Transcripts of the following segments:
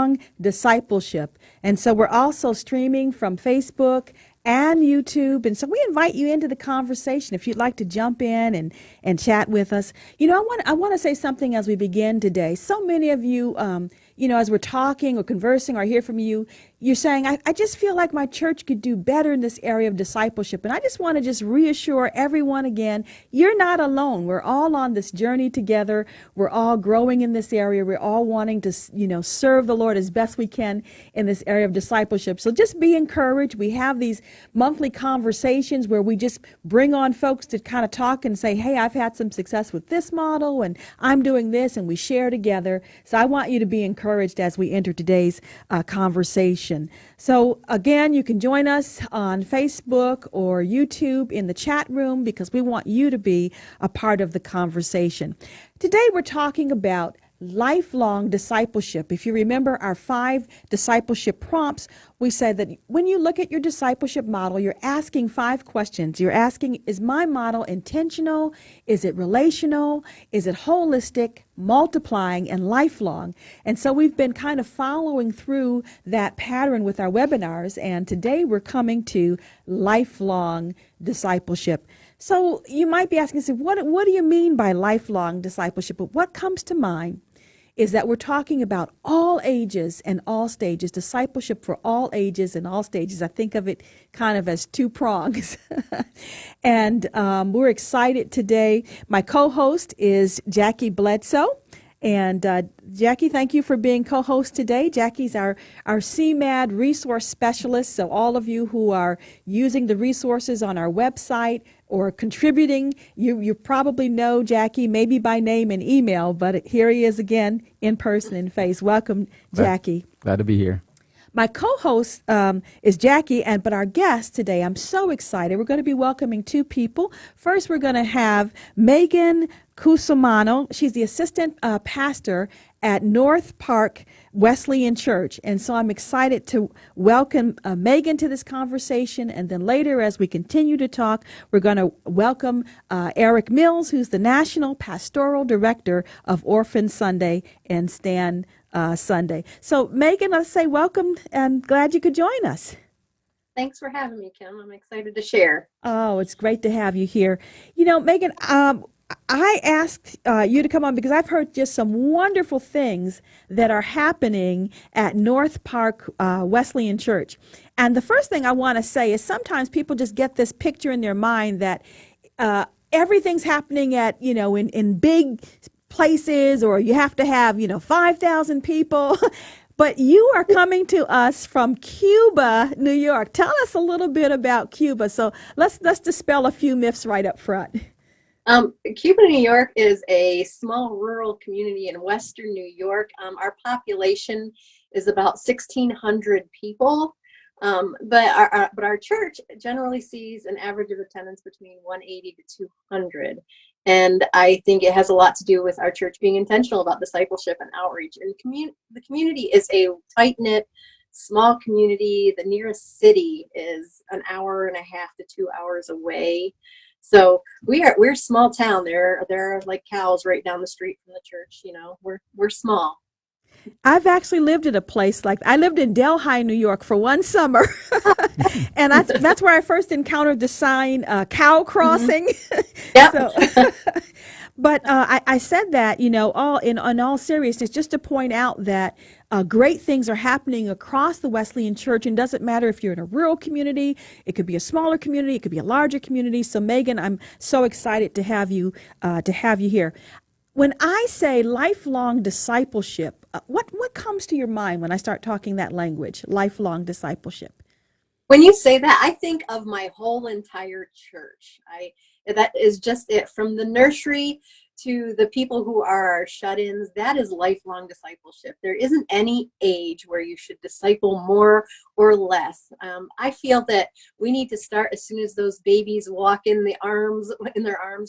Lifelong Discipleship. And so we're also streaming from Facebook and YouTube. And so we invite you into the conversation if you'd like to jump in and chat with us. I want to say something as we begin today. So many of you, as we're talking or conversing or hear from you, you're saying, I just feel like my church could do better in this area of discipleship. And I just want to just reassure everyone again, you're not alone. We're all on this journey together. We're all growing in this area. We're all wanting to, serve the Lord as best we can in this area of discipleship. So just be encouraged. We have these monthly conversations where we just bring on folks to kind of talk and say, hey, I've had some success with this model and I'm doing this, and we share together. So I want you to be encouraged as we enter today's conversation. So again, you can join us on Facebook or YouTube in the chat room because we want you to be a part of the conversation. Today we're talking about lifelong discipleship. If you remember our 5 discipleship prompts, we said that when you look at your discipleship model, you're asking 5 questions. You're asking, is my model intentional? Is it relational? Is it holistic, multiplying, and lifelong? And so we've been kind of following through that pattern with our webinars, and today we're coming to lifelong discipleship. So you might be asking, what do you mean by lifelong discipleship? But what comes to mind is that we're talking about all ages and all stages, discipleship for all ages and all stages. I think of it kind of as 2 prongs. And we're excited today. My co-host is Jackie Bledsoe. And Jackie, thank you for being co-host today. Jackie's our CMAD resource specialist. So all of you who are using the resources on our website or contributing, you probably know Jackie, maybe by name and email, but here he is again in person and face. Welcome, Jackie. Glad to be here. My co-host is Jackie, but our guest today, I'm so excited. We're going to be welcoming 2 people. First, we're going to have Megan Cusumano. She's the assistant pastor at North Park Wesleyan Church. And so I'm excited to welcome Megan to this conversation. And then later, as we continue to talk, we're going to welcome Eric Mills, who's the National Pastoral Director of Orphan Sunday and Stand Sunday. So Megan, let's say welcome and glad you could join us. Thanks for having me, Kim. I'm excited to share. Oh, it's great to have you here. Megan, I asked you to come on because I've heard just some wonderful things that are happening at North Park Wesleyan Church. And the first thing I want to say is sometimes people just get this picture in their mind that everything's happening at, in big places, or you have to have, 5,000 people. But you are coming to us from Cuba, New York. Tell us a little bit about Cuba. So let's dispel a few myths right up front. Cuba, New York is a small rural community in Western New York. Our population is about 1,600 people. But our church generally sees an average of attendance between 180 to 200. And I think it has a lot to do with our church being intentional about discipleship and outreach. And the community is a tight-knit, small community. The nearest city is an hour and a half to 2 hours away. So we're a small town. There are like cows right down the street from the church. We're small. I've actually lived at a place I lived in Delhi, New York for one summer. And that's where I first encountered the sign, cow crossing. Mm-hmm. Yep. But I said that, in all seriousness, just to point out that great things are happening across the Wesleyan Church, and doesn't matter if you're in a rural community, it could be a smaller community, it could be a larger community. So Megan, I'm so excited to have you here. When I say lifelong discipleship, what comes to your mind when I start talking that language, lifelong discipleship? When you say that, I think of my whole entire church. That is just it. From the nursery to the people who are our shut-ins, that is lifelong discipleship. There isn't any age where you should disciple more or less. I feel that we need to start as soon as those babies walk in their arms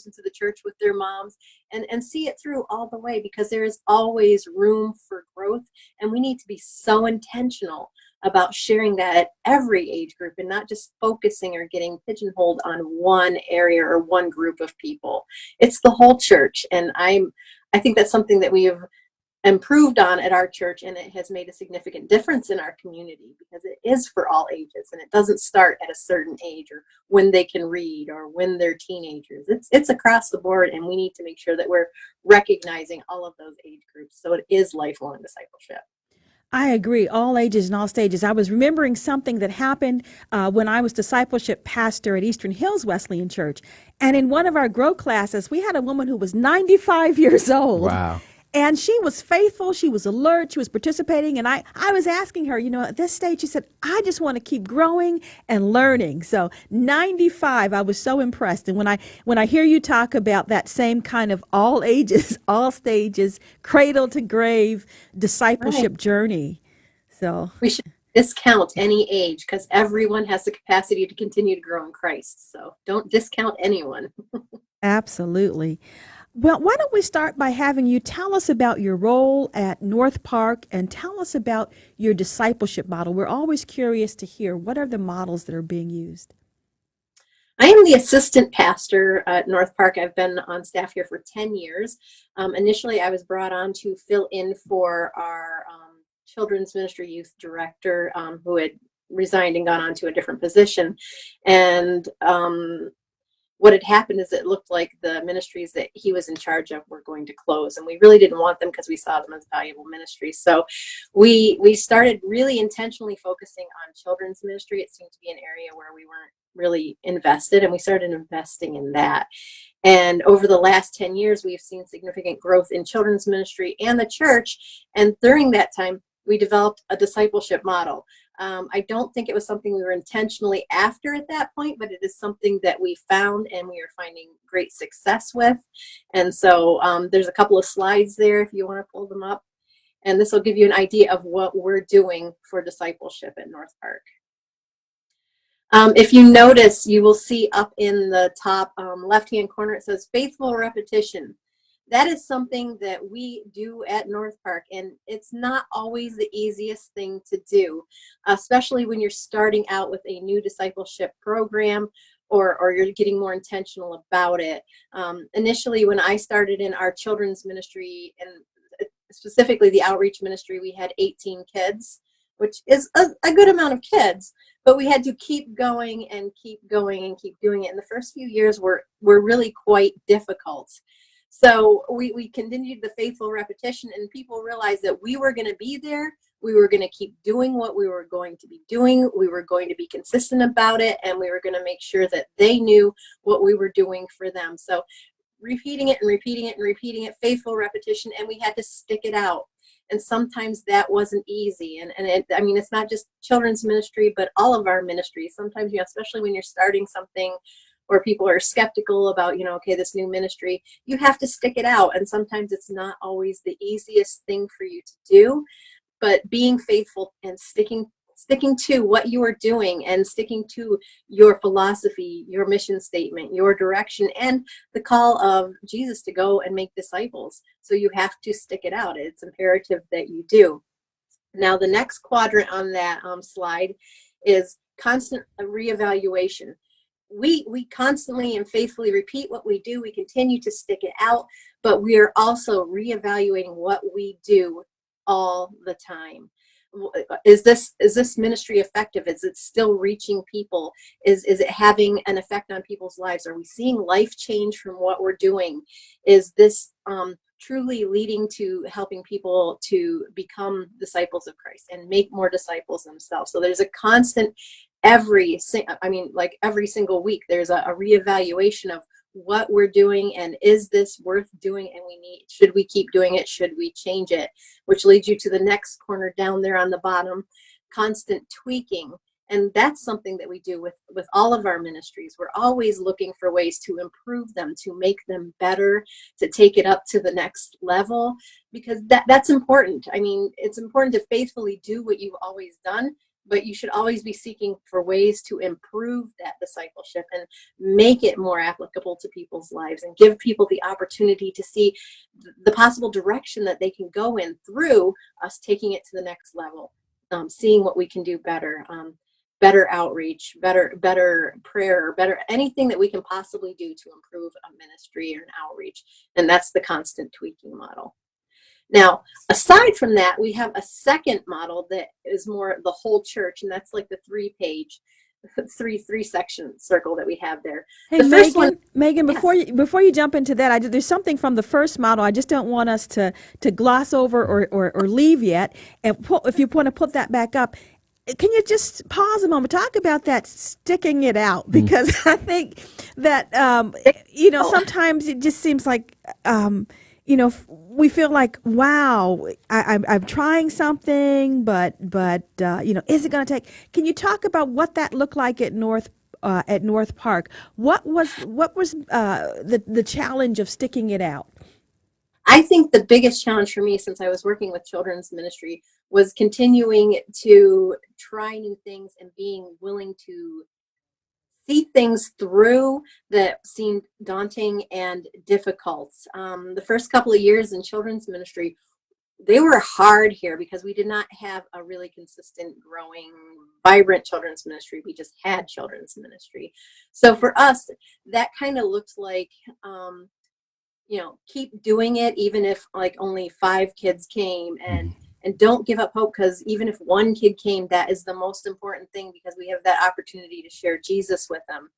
into the church with their moms, and see it through all the way, because there is always room for growth, and we need to be so intentional about sharing that at every age group, and not just focusing or getting pigeonholed on one area or one group of people. It's the whole church. And I think that's something that we have improved on at our church, and it has made a significant difference in our community because it is for all ages, and it doesn't start at a certain age or when they can read or when they're teenagers. It's across the board, and we need to make sure that we're recognizing all of those age groups, so it is lifelong discipleship. I agree, all ages and all stages. I was remembering something that happened when I was discipleship pastor at Eastern Hills Wesleyan Church. And in one of our grow classes, we had a woman who was 95 years old. Wow. And she was faithful. She was alert. She was participating. And I was asking her, at this stage, she said, I just want to keep growing and learning. So 95, I was so impressed. And when I hear you talk about that same kind of all ages, all stages, cradle to grave discipleship Right. journey. So We should discount any age because everyone has the capacity to continue to grow in Christ. So don't discount anyone. absolutely. Well, why don't we start by having you tell us about your role at North Park and tell us about your discipleship model. We're always curious to hear what are the models that are being used. I am the assistant pastor at North Park. I've been on staff here for 10 years. Initially, I was brought on to fill in for our children's ministry youth director who had resigned and gone on to a different position. And what had happened is it looked like the ministries that he was in charge of were going to close, and we really didn't want them because we saw them as valuable ministries. So we started really intentionally focusing on children's ministry. It seemed to be an area where we weren't really invested, and we started investing in that. And over the last 10 years, we've seen significant growth in children's ministry and the church. And during that time, we developed a discipleship model. I don't think it was something we were intentionally after at that point, but it is something that we found and we are finding great success with. And so there's a couple of slides there if you want to pull them up. And this will give you an idea of what we're doing for discipleship at North Park. If you notice, you will see up in the top left-hand corner, it says faithful repetition. That is something that we do at North Park, and it's not always the easiest thing to do, especially when you're starting out with a new discipleship program or you're getting more intentional about it. Initially, when I started in our children's ministry, and specifically the outreach ministry, we had 18 kids, which is a good amount of kids, but we had to keep going and keep going and keep doing it. And the first few years were really quite difficult. So we continued the faithful repetition, and people realized that we were going to be there. We were going to keep doing what we were going to be doing. We were going to be consistent about it, and we were going to make sure that they knew what we were doing for them. So repeating it and repeating it and repeating it, faithful repetition, and we had to stick it out. And sometimes that wasn't easy. And it's not just children's ministry, but all of our ministries. Sometimes, especially when you're starting something or people are skeptical about, okay, this new ministry, you have to stick it out. And sometimes it's not always the easiest thing for you to do, but being faithful and sticking to what you are doing and sticking to your philosophy, your mission statement, your direction, and the call of Jesus to go and make disciples. So you have to stick it out. It's imperative that you do. Now, the next quadrant on that slide is constant reevaluation. We constantly and faithfully repeat what we do. We continue to stick it out, but we are also reevaluating what we do all the time. Is this ministry effective? Is it still reaching people? Is it having an effect on people's lives? Are we seeing life change from what we're doing? Is this truly leading to helping people to become disciples of Christ and make more disciples themselves? So there's a constant every single week there's a reevaluation of what we're doing, and is this worth doing, and should we keep doing it, should we change it, which leads you to the next corner down there on the bottom, constant tweaking. And that's something that we do with all of our ministries. We're always looking for ways to improve them, to make them better, to take it up to the next level, because that's important. It's important to faithfully do what you've always done, but you should always be seeking for ways to improve that discipleship and make it more applicable to people's lives and give people the opportunity to see the possible direction that they can go in through us taking it to the next level, seeing what we can do better, better outreach, better prayer, better anything that we can possibly do to improve a ministry or an outreach. And that's the constant tweaking model. Now, aside from that, we have a second model that is more the whole church, and that's like the three section circle that we have there. Hey, The first one, Megan, yes. before you jump into that, there's something from the first model I just don't want us to gloss over or leave yet. And if you want to put that back up, can you just pause a moment, talk about that sticking it out? Because I think that sometimes it just seems like we feel like, wow, I'm trying something, but is it going to take? Can you talk about what that looked like at North Park? What was the challenge of sticking it out? I think the biggest challenge for me, since I was working with children's ministry, was continuing to try new things and being willing to see things through that seemed daunting and difficult. The first couple of years in children's ministry, they were hard here because we did not have a really consistent, growing, vibrant children's ministry. We just had children's ministry. So for us, that kind of looked like, keep doing it, even if like only 5 kids came, and don't give up hope, because even if 1 kid came, that is the most important thing, because we have that opportunity to share Jesus with them.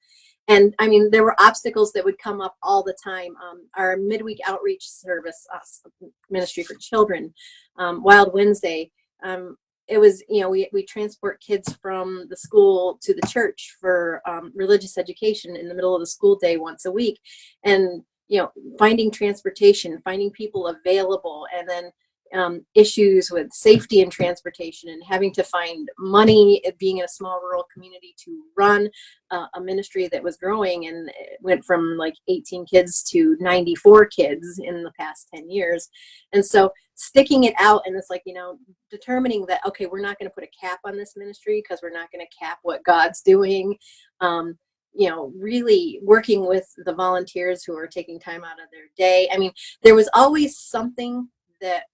And I mean, there were obstacles that would come up all the time. Our midweek outreach service, ministry for children, Wild Wednesday, it was, we transport kids from the school to the church for religious education in the middle of the school day once a week. And finding transportation, finding people available, and then issues with safety and transportation, and having to find money, being in a small rural community to run a ministry that was growing, and it went from like 18 kids to 94 kids in the past 10 years. And so sticking it out, and it's like, determining that, okay, we're not going to put a cap on this ministry because we're not going to cap what God's doing. Really working with the volunteers who are taking time out of their day. I mean, there was always something that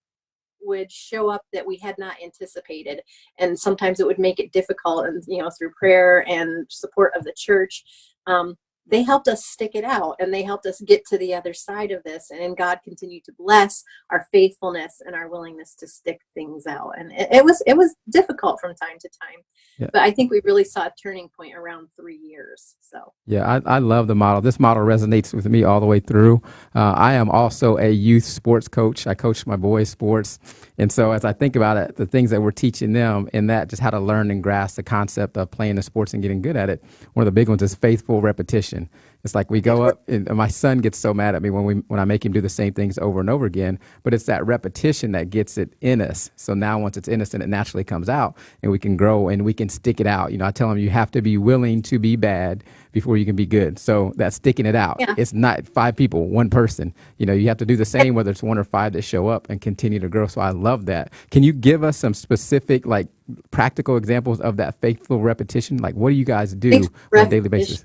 would show up that we had not anticipated, and sometimes it would make it difficult. And through prayer and support of the church, they helped us stick it out, and they helped us get to the other side of this. And God continued to bless our faithfulness and our willingness to stick things out. And it was difficult from time to time, Yeah. but I think we really saw a turning point around 3 years. So Yeah, I love the model. This model resonates with me all the way through. I am also a youth sports coach. I coach my boys' sports. And so as I think about it, the things that we're teaching them in that, just how to learn and grasp the concept of playing the sports and getting good at it, one of the big ones is faithful repetition. It's like we go up, and my son gets so mad at me when I make him do the same things over and over again. But it's that repetition that gets it in us. So now once it's in us, then it naturally comes out, and we can grow and we can stick it out. I tell him you have to be willing to be bad before you can be good. So that's sticking it out. yeah. It's not 5 people, 1 person. You have to do the same, whether it's 1 or 5 that show up, and continue to grow. So I love that. Can you give us some specific, like, practical examples of that faithful repetition? Like, what do you guys do on a daily basis?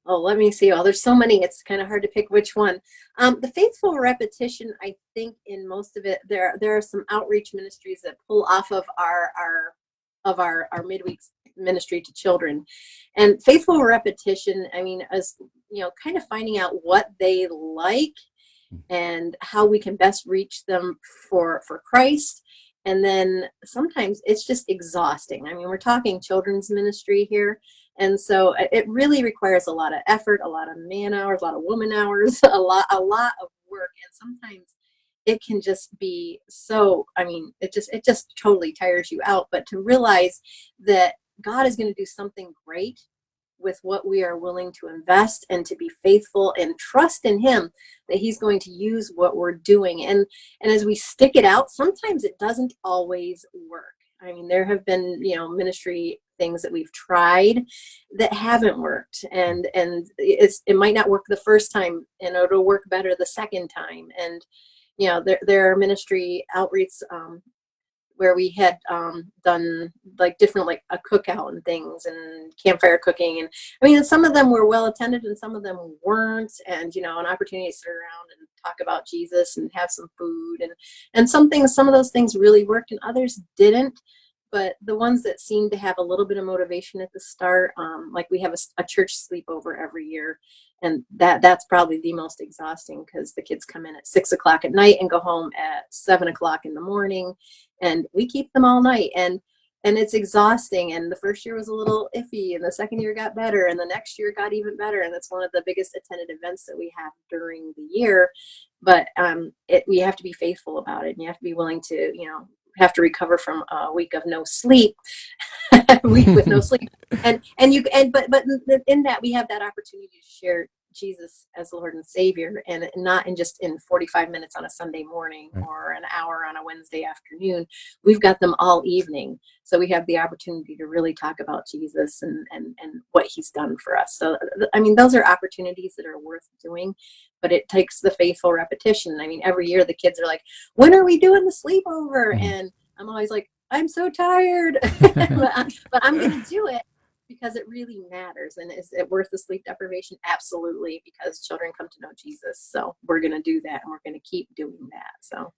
Oh, let me see. Oh, there's so many. It's kind of hard to pick which one. The faithful repetition, I think in most of it, there are some outreach ministries that pull off of our midweek ministry to children. And faithful repetition, I mean, as kind of finding out what they like and how we can best reach them for Christ. And then sometimes it's just exhausting. I mean, we're talking children's ministry here. And so it really requires a lot of effort, a lot of man hours, a lot of woman hours, a lot of work. And sometimes it can just be so, I mean, it just totally tires you out. But to realize that God is going to do something great with what we are willing to invest, and to be faithful and trust in Him that He's going to use what we're doing. And as we stick it out, sometimes it doesn't always work. I mean, there have been, ministry things that we've tried that haven't worked, and it might not work the first time, and it'll work better the second time. And there are ministry outreach where we had done like different, like a cookout and things, and campfire cooking, and I mean, some of them were well attended and some of them weren't, and an opportunity to sit around and talk about Jesus and have some food, and some of those things really worked and others didn't. but the ones that seem to have a little bit of motivation at the start, like we have a church sleepover every year, and that's probably the most exhausting, because the kids come in at 6 o'clock at night and go home at 7 o'clock in the morning, and we keep them all night, and it's exhausting. And the first year was a little iffy, and the second year got better, and the next year got even better. And it's one of the biggest attended events that we have during the year. But we have to be faithful about it, and you have to be willing to, have to recover from a week of no sleep, a week with no sleep, but in that we have that opportunity to share Jesus as Lord and Savior, and not in 45 minutes on a Sunday morning or an hour on a Wednesday afternoon. We've got them all evening, so we have the opportunity to really talk about Jesus and what He's done for us. So I mean, those are opportunities that are worth doing, but it takes the faithful repetition. I mean, every year the kids are like, when are we doing the sleepover? And I'm always like, I'm so tired, but I'm going to do it, because it really matters. And is it worth the sleep deprivation? Absolutely, because children come to know Jesus. So we're going to do that, and we're going to keep doing that. So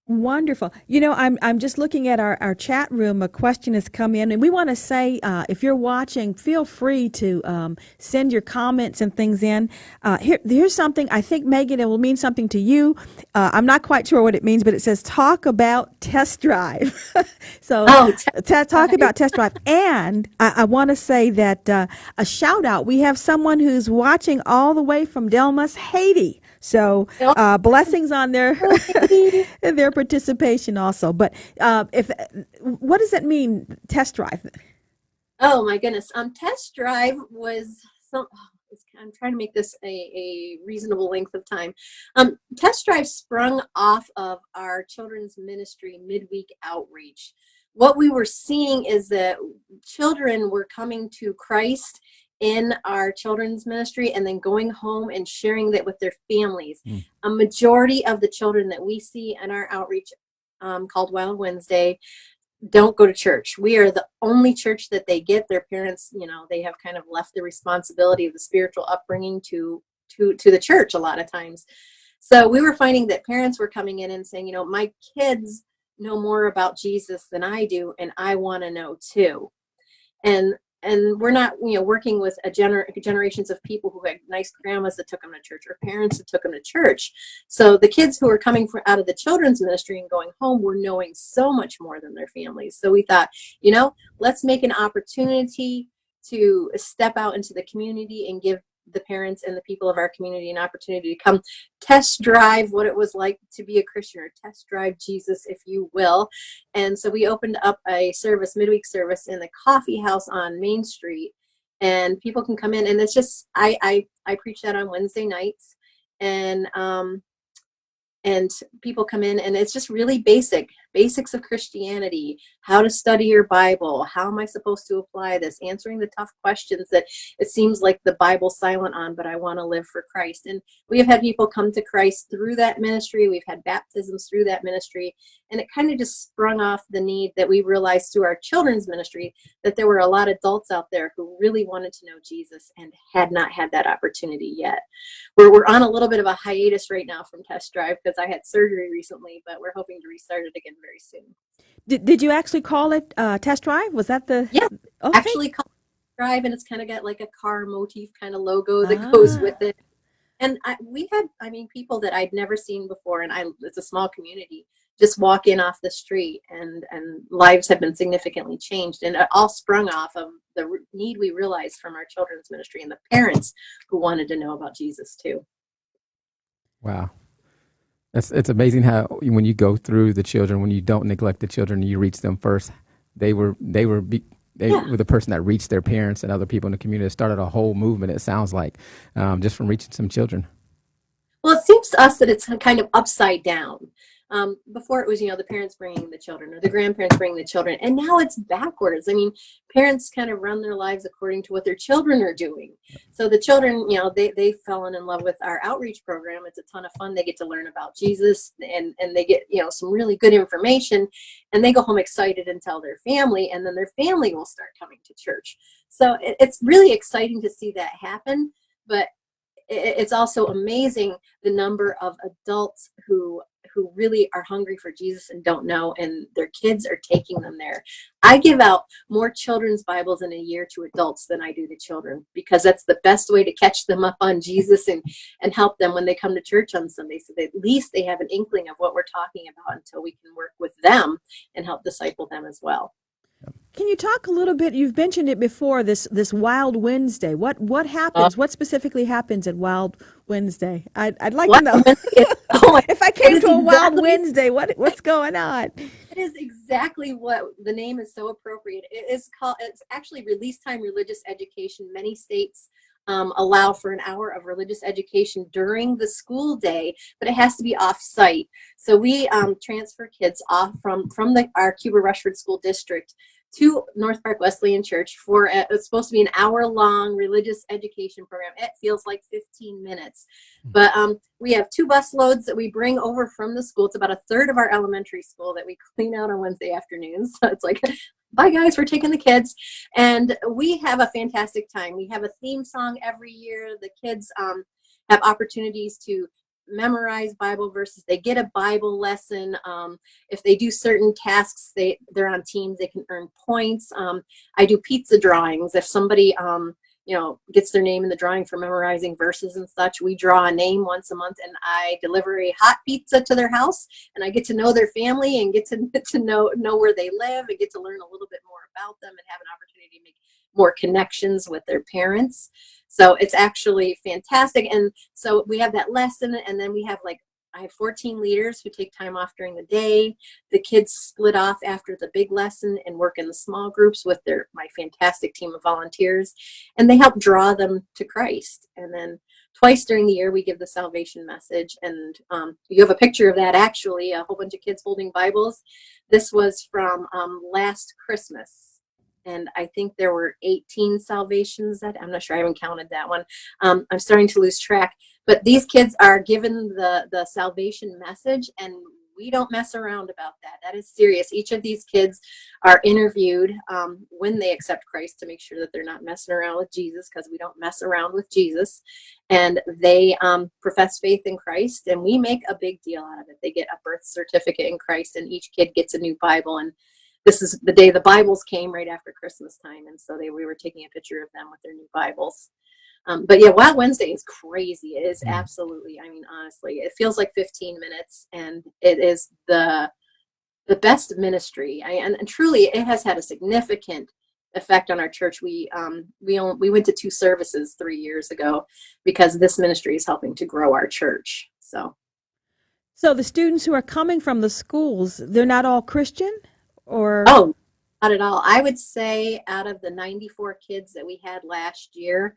Wonderful. I'm just looking at our chat room. A question has come in, and we want to say, if you're watching, feel free to send your comments and things in. Here's something. I think, Megan, it will mean something to you. I'm not quite sure what it means, but it says talk about test drive. So talk about test drive. And I want to say that a shout out. We have someone who's watching all the way from Delmas, Haiti. So blessings on their their participation also. But what does that mean, test drive? Oh my goodness. Test drive was I'm trying to make this a reasonable length of time. Test drive sprung off of our children's ministry midweek outreach. What we were seeing is that children were coming to Christ in our children's ministry, and then going home and sharing that with their families. A majority of the children that we see in our outreach, called Wild Wednesday, don't go to church. We are the only church that they get. Their parents, they have kind of left the responsibility of the spiritual upbringing to the church a lot of times. So we were finding that parents were coming in and saying, my kids know more about Jesus than I do, and I want to know too. And we're not, working with generations of people who had nice grandmas that took them to church, or parents that took them to church. So the kids who were coming out of the children's ministry and going home were knowing so much more than their families. So we thought, let's make an opportunity to step out into the community and give the parents and the people of our community an opportunity to come test drive what it was like to be a Christian, or test drive Jesus, if you will. And so we opened up a midweek service in the coffee house on Main Street, and people can come in, and it's just, I preach that on Wednesday nights, and people come in, and it's just really basics of Christianity, how to study your Bible, how am I supposed to apply this, answering the tough questions that it seems like the Bible's silent on, but I want to live for Christ. And we have had people come to Christ through that ministry. We've had baptisms through that ministry, and it kind of just sprung off the need that we realized through our children's ministry, that there were a lot of adults out there who really wanted to know Jesus and had not had that opportunity yet. We're on a little bit of a hiatus right now from Test Drive, because I had surgery recently, but we're hoping to restart it again very soon. Did you actually call it Test Drive? Was that the? Yeah, okay. Actually called Drive, and it's kind of got like a car motif kind of logo that goes with it. And we had, people that I'd never seen before, and it's a small community, just walk in off the street, and lives have been significantly changed. And it all sprung off of the need we realized from our children's ministry and the parents who wanted to know about Jesus too. Wow. It's amazing how when you go through the children, when you don't neglect the children, you reach them first. They were the person that reached their parents and other people in the community. It started a whole movement, it sounds like, just from reaching some children. Well, it seems to us that it's kind of upside down. Before it was, the parents bringing the children, or the grandparents bringing the children, and now it's backwards. Parents kind of run their lives according to what their children are doing. So the children, they've fallen in love with our outreach program. It's a ton of fun. They get to learn about Jesus, and they get, some really good information, and they go home excited and tell their family, and then their family will start coming to church. So it's really exciting to see that happen. But it's also amazing the number of adults who really are hungry for Jesus and don't know, and their kids are taking them there. I give out more children's Bibles in a year to adults than I do to children, because that's the best way to catch them up on Jesus and help them when they come to church on Sunday, so that at least they have an inkling of what we're talking about until we can work with them and help disciple them as well. Can you talk a little bit? You've mentioned it before. This Wild Wednesday. What happens? What specifically happens at Wild Wednesday? I'd like to know. If I came to a Wild Wednesday, what's going on? It is exactly what the name is so appropriate. It's actually release time religious education. Many states allow for an hour of religious education during the school day, but it has to be off-site. So we transfer kids off from our Cuba Rushford School District to North Park Wesleyan Church for it's supposed to be an hour-long religious education program. It feels like 15 minutes. But we have 2 bus loads that we bring over from the school. It's about a third of our elementary school that we clean out on Wednesday afternoons. So it's like, bye guys, we're taking the kids. And we have a fantastic time. We have a theme song every year. The kids have opportunities to memorize Bible verses. They get a Bible lesson. If they do certain tasks, they're on teams, they can earn points. I do pizza drawings. If somebody gets their name in the drawing for memorizing verses and such, we draw a name once a month, and I deliver a hot pizza to their house, and I get to know their family and get to know where they live and get to learn a little bit more about them and have an opportunity to make more connections with their parents. So it's actually fantastic. And so we have that lesson, and then we have I have 14 leaders who take time off during the day. The kids split off after the big lesson and work in the small groups with my fantastic team of volunteers, and they help draw them to Christ. And then twice during the year, we give the salvation message, and you have a picture of that, actually, a whole bunch of kids holding Bibles. This was from last Christmas. And I think there were 18 salvations I'm not sure, I haven't counted that one. I'm starting to lose track. But these kids are given the salvation message, and we don't mess around about that. That is serious. Each of these kids are interviewed when they accept Christ to make sure that they're not messing around with Jesus, because we don't mess around with Jesus. And they profess faith in Christ, and we make a big deal out of it. They get a birth certificate in Christ, and each kid gets a new Bible. And this is the day the Bibles came, right after Christmas time. And so we were taking a picture of them with their new Bibles. But yeah, Wild Wednesday is crazy. It is absolutely, honestly, it feels like 15 minutes, and it is the best ministry. And truly, it has had a significant effect on our church. We went to 2 services 3 years ago because this ministry is helping to grow our church. So the students who are coming from the schools, they're not all Christian? Or not at all. I would say out of the 94 kids that we had last year,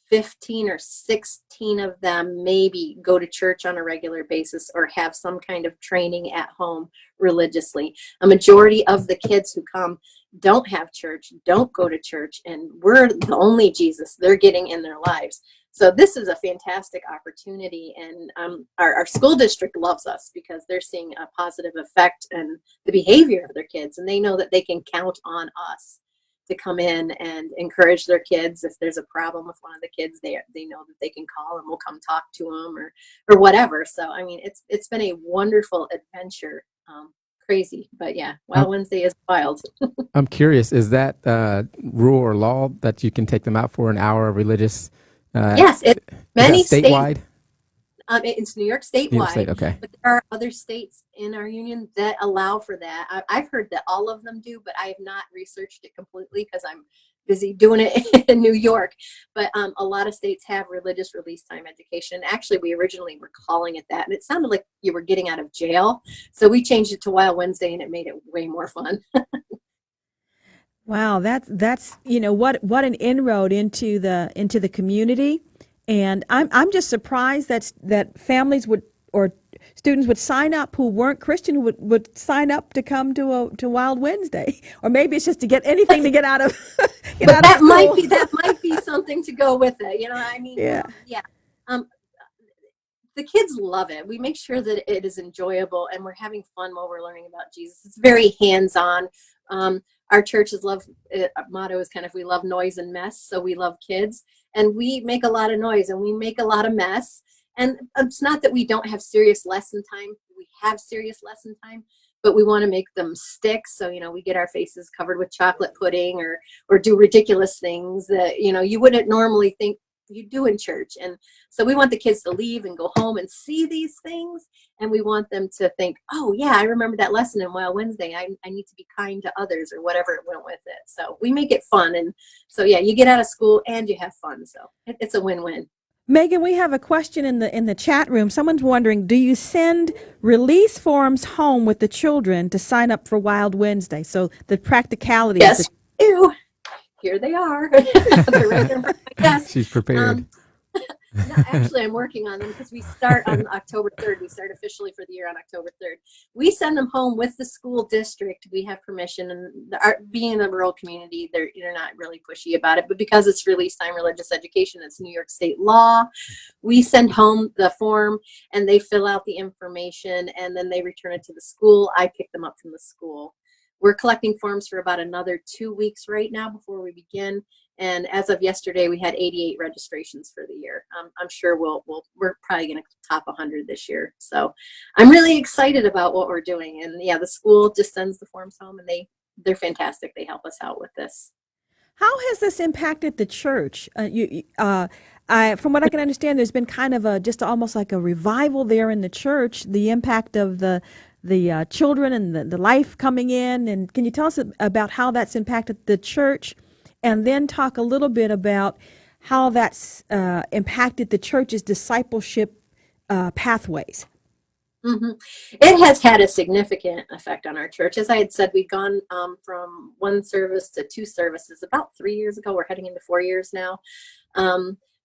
15 or 16 of them maybe go to church on a regular basis or have some kind of training at home religiously. A majority of the kids who come don't have church, don't go to church, and we're the only Jesus they're getting in their lives. So this is a fantastic opportunity, and our school district loves us because they're seeing a positive effect in the behavior of their kids, and they know that they can count on us to come in and encourage their kids. If there's a problem with one of the kids, they know that they can call and we'll come talk to them or whatever. So it's been a wonderful adventure. Crazy, but yeah, Wild Wednesday is wild. I'm curious, is that rule or law that you can take them out for an hour of religious? Yes, many statewide. States. It's New York statewide. New York State, okay. But there are other states in our union that allow for that. I've heard that all of them do, but I have not researched it completely because I'm busy doing it in New York. But a lot of states have religious release time education. Actually, we originally were calling it that, and it sounded like you were getting out of jail. So we changed it to Wild Wednesday, and it made it way more fun. Wow, that's what an inroad into the community. And I'm just surprised that families or students would sign up who weren't Christian, who would sign up to come to Wild Wednesday, or maybe it's just to get anything to get out of that school. might be something to go with it. Yeah. The kids love it. We make sure that it is enjoyable, and we're having fun while we're learning about Jesus. It's very hands-on. Our church's motto is kind of, we love noise and mess, so we love kids. and we make a lot of noise and we make a lot of mess. And it's not that we don't have serious lesson time. We have serious lesson time, but we want to make them stick. So, we get our faces covered with chocolate pudding or do ridiculous things that, you wouldn't normally think you do in church. And so we want the kids to leave and go home and see these things. And we want them to think, oh yeah, I remember that lesson in Wild Wednesday. I need to be kind to others, or whatever it went with it. So we make it fun. And so, yeah, you get out of school and you have fun. So it's a win-win. Megan, we have a question in the chat room. Someone's wondering, do you send release forms home with the children to sign up for Wild Wednesday? So the practicalities. Yes, we do. Here they are. They're right there in front of my desk. She's prepared. No, actually, I'm working on them because we start on October 3rd. We start officially for the year on October 3rd. We send them home with the school district. We have permission, and being in a rural community, they're not really pushy about it. But because it's release time religious education, it's New York State law. We send home the form, and they fill out the information, and then they return it to the school. I pick them up from the school. We're collecting forms for about another 2 weeks right now before we begin. And as of yesterday, we had 88 registrations for the year. I'm sure we're probably going to top 100 this year. So I'm really excited about what we're doing. And yeah, the school just sends the forms home, and they're fantastic. They help us out with this. How has this impacted the church? From what I can understand, there's been kind of just almost like a revival there in the church. The impact of the children and the life coming in. And can you tell us about how that's impacted the church? And then talk a little bit about how that's impacted the church's discipleship pathways. Mm-hmm. It has had a significant effect on our church. As I had said, we've gone from one service to 2 services about 3 years ago. We're heading into 4 years now,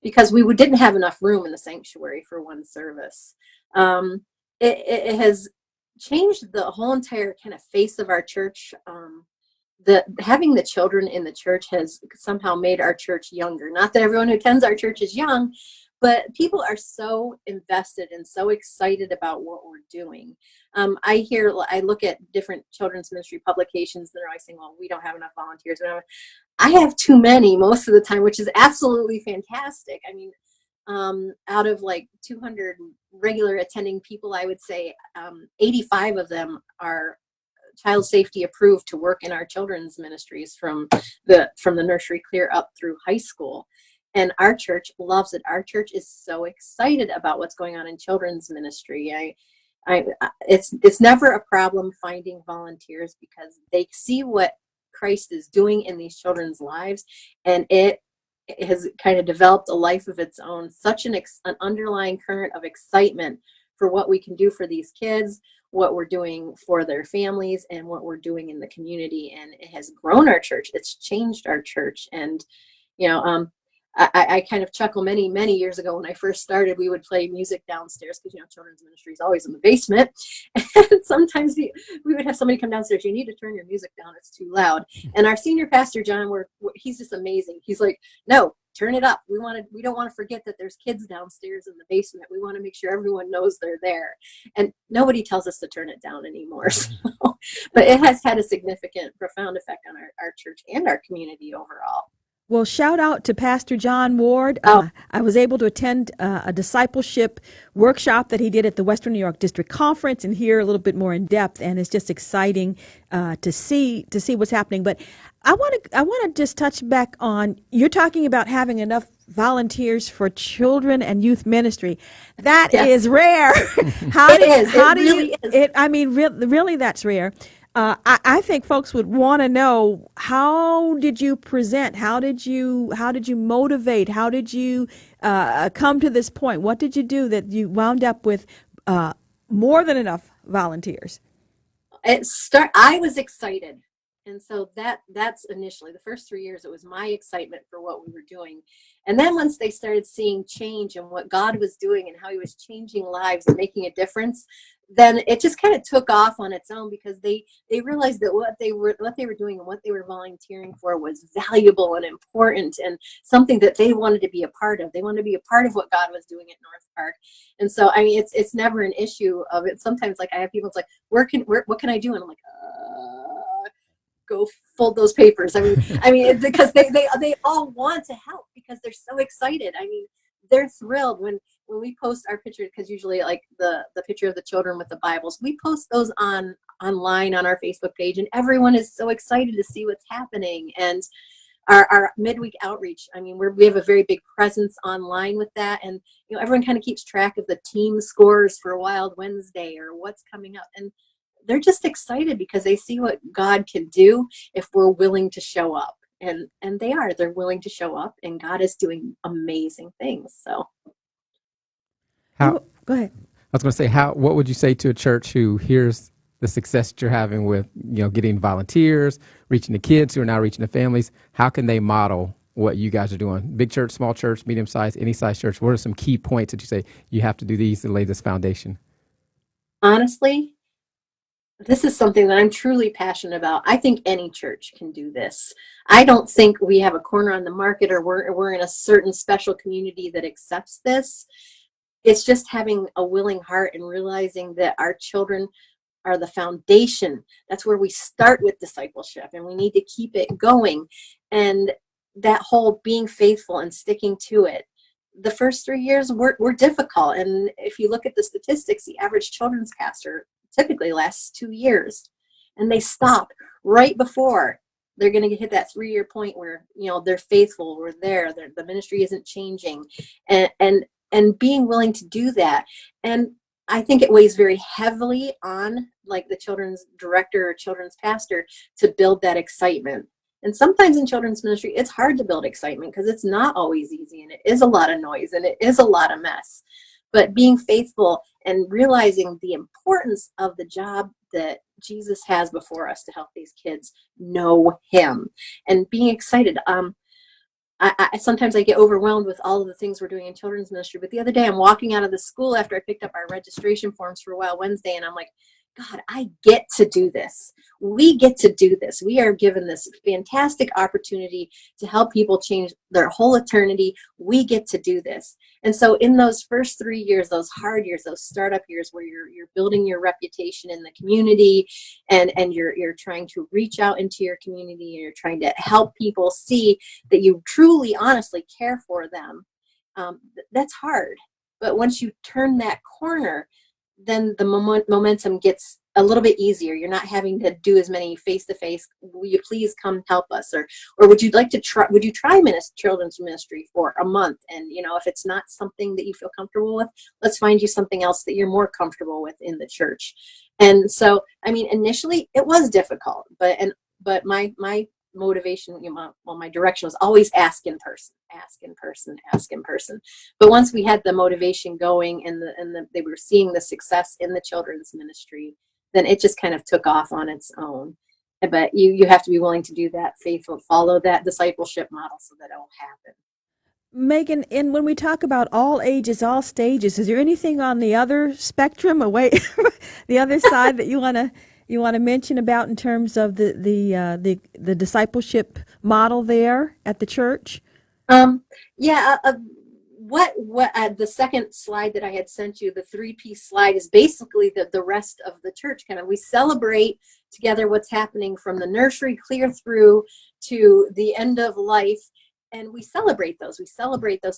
because we didn't have enough room in the sanctuary for one service. It has changed the whole entire kind of face of our church. Having the children in the church has somehow made our church younger. Not that everyone who attends our church is young, but people are so invested and so excited about what we're doing. I look at different children's ministry publications, and they're always saying, well, we don't have enough volunteers. I have too many most of the time, which is absolutely fantastic. I mean, out of like 200 regular attending people, I would say 85 of them are child safety approved to work in our children's ministries from the nursery clear up through high school. And our church loves it. Our church is so excited about what's going on in children's ministry. It's never a problem finding volunteers, because they see what Christ is doing in these children's lives, and it has kind of developed a life of its own, such an underlying current of excitement for what we can do for these kids, what we're doing for their families, and what we're doing in the community. And it has grown our church. It's changed our church. And, I kind of chuckle many, many years ago when I first started, we would play music downstairs because, children's ministry is always in the basement. And sometimes we would have somebody come downstairs, you need to turn your music down, it's too loud. And our senior pastor, John, he's just amazing. He's like, no, turn it up. We don't want to forget that there's kids downstairs in the basement. We want to make sure everyone knows they're there. And nobody tells us to turn it down anymore. So, but it has had a significant, profound effect on our church and our community overall. Well, shout out to Pastor John Ward. I was able to attend a discipleship workshop that he did at the Western New York District Conference and hear a little bit more in depth. And it's just exciting to see what's happening. But I want to just touch back on, you're talking about having enough volunteers for children and youth ministry. That is rare. Really, that's rare. I think folks would want to know, how did you present? How did you motivate? How did you come to this point? What did you do that you wound up with more than enough volunteers? I was excited. And so that's initially the first 3 years, it was my excitement for what we were doing. And then once they started seeing change and what God was doing and how he was changing lives and making a difference, then it just kind of took off on its own, because they realized that what they were doing and what they were volunteering for was valuable and important and something that they wanted to be a part of. They wanted to be a part of what God was doing at North Park. And so, I mean, it's never an issue of it. Sometimes, like, I have people, it's like, what can I do? And I'm like, go fold those papers. I mean, because they all want to help, because because they're so excited. I mean, they're thrilled when we post our picture, because usually like the picture of the children with the Bibles, we post those online on our Facebook page, and everyone is so excited to see what's happening. And our midweek outreach, I mean, we have a very big presence online with that, and everyone kind of keeps track of the team scores for Wild Wednesday or what's coming up, and they're just excited because they see what God can do if we're willing to show up. And they're willing to show up, and God is doing amazing things. So How Go ahead. I was going to say, what would you say to a church who hears the success that you're having with, getting volunteers, reaching the kids who are now reaching the families? How can they model what you guys are doing? Big church, small church, medium size, any size church. What are some key points that you say you have to do these to lay this foundation? honestly, this is something that I'm truly passionate about. I think any church can do this. I don't think we have a corner on the market, or we're in a certain special community that accepts this. It's just having a willing heart and realizing that our children are the foundation. That's where we start with discipleship, and we need to keep it going. And that whole being faithful and sticking to it. The first 3 years were difficult. And if you look at the statistics, the average children's pastor typically lasts 2 years. And they stop right before they're going to hit that 3-year point where, they're faithful, we're there, the ministry isn't changing. And being willing to do that. And I think it weighs very heavily on like the children's director or children's pastor to build that excitement. And sometimes in children's ministry, it's hard to build excitement because it's not always easy, and it is a lot of noise, and it is a lot of mess. But being faithful and realizing the importance of the job that Jesus has before us to help these kids know him, and being excited. I sometimes I get overwhelmed with all of the things we're doing in children's ministry. But the other day, I'm walking out of the school after I picked up our registration forms for Wild Wednesday, and I'm like, God, I get to do this. We get to do this. We are given this fantastic opportunity to help people change their whole eternity. We get to do this. And so in those first 3 years, those hard years, those startup years where you're building your reputation in the community, and you're trying to reach out into your community, and you're trying to help people see that you truly, honestly care for them, that's hard. But once you turn that corner, then the momentum gets a little bit easier. You're not having to do as many face-to-face, will you please come help us, or would you try children's ministry for a month, and if it's not something that you feel comfortable with, let's find you something else that you're more comfortable with in the church. And so, I mean, initially it was difficult, but my motivation, my direction was always ask in person. But once we had the motivation going, and they were seeing the success in the children's ministry, then it just kind of took off on its own. But you have to be willing to do that, faithful, follow that discipleship model so that it will happen. Megan, and when we talk about all ages, all stages, is there anything on the other spectrum, away the other side, that you want to mention about in terms of the discipleship model there at the church? Yeah. What the second slide that I had sent you, the 3-piece slide, is basically the rest of the church. Kind of, we celebrate together what's happening from the nursery clear through to the end of life, and we celebrate those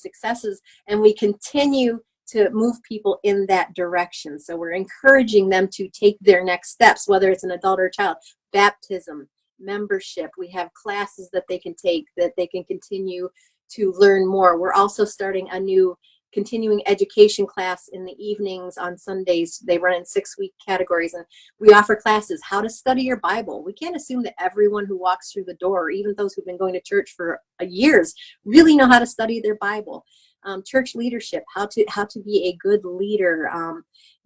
successes, and we continue to move people in that direction. So we're encouraging them to take their next steps, whether it's an adult or a child. Baptism, membership, we have classes that they can take, that they can continue to learn more. We're also starting a new continuing education class in the evenings on Sundays. They run in 6-week categories, and we offer classes, how to study your Bible. We can't assume that everyone who walks through the door, or even those who've been going to church for years, really know how to study their Bible. Church leadership, how to be a good leader,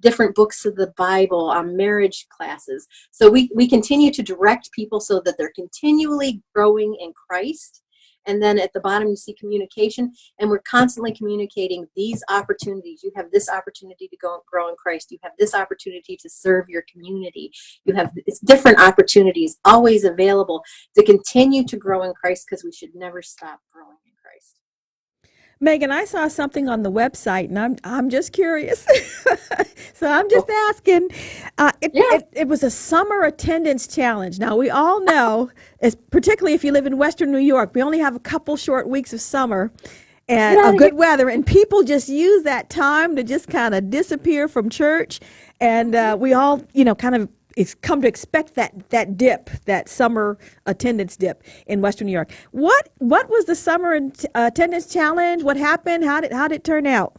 different books of the Bible, marriage classes. So we continue to direct people so that they're continually growing in Christ. And then at the bottom, you see communication, and we're constantly communicating these opportunities. You have this opportunity to grow in Christ. You have this opportunity to serve your community. You have different opportunities always available to continue to grow in Christ, because we should never stop growing in Christ. Megan, I saw something on the website, and I'm just curious. So I'm just asking. Yeah. It was a summer attendance challenge. Now we all know, particularly if you live in Western New York, we only have a couple short weeks of summer and Get out of of here. good weather, and people just use that time to just kind of disappear from church, and we all, kind of come to expect that dip, that summer attendance dip in Western New York. What was the summer attendance challenge? What happened? How did it turn out?